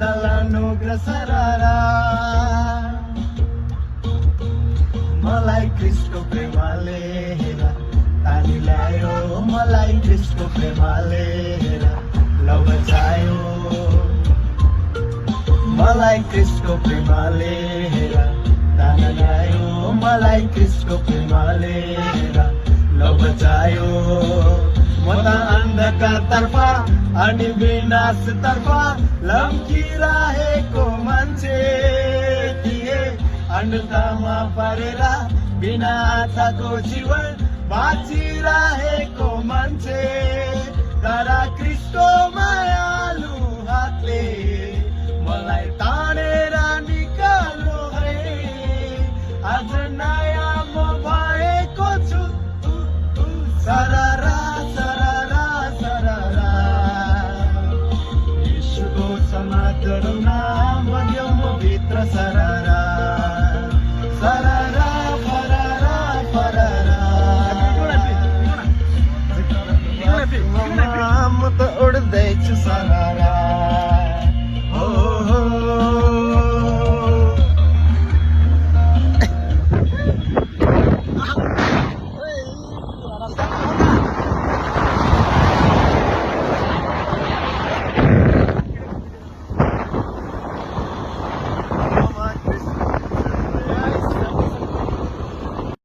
दलानो ग्रसरारा मलाई क्रिस्टको प्रेमले हेरा ताली ल्यायो मलाई क्रिस्टको प्रेमले हेरा लौ बचायो मलाई क्रिस्टको प्रेमले हेरा ताली ल्यायो मलाई क्रिस्टको प्रेमले हेरा लौ बचायो म त अन्धकारतर्फ अनि विनाशतर्फ लम्किरहेको मान्छे थिए अन्धतामा परेर बिना आशाको जीवन बाँचिरहेको मान्छे तर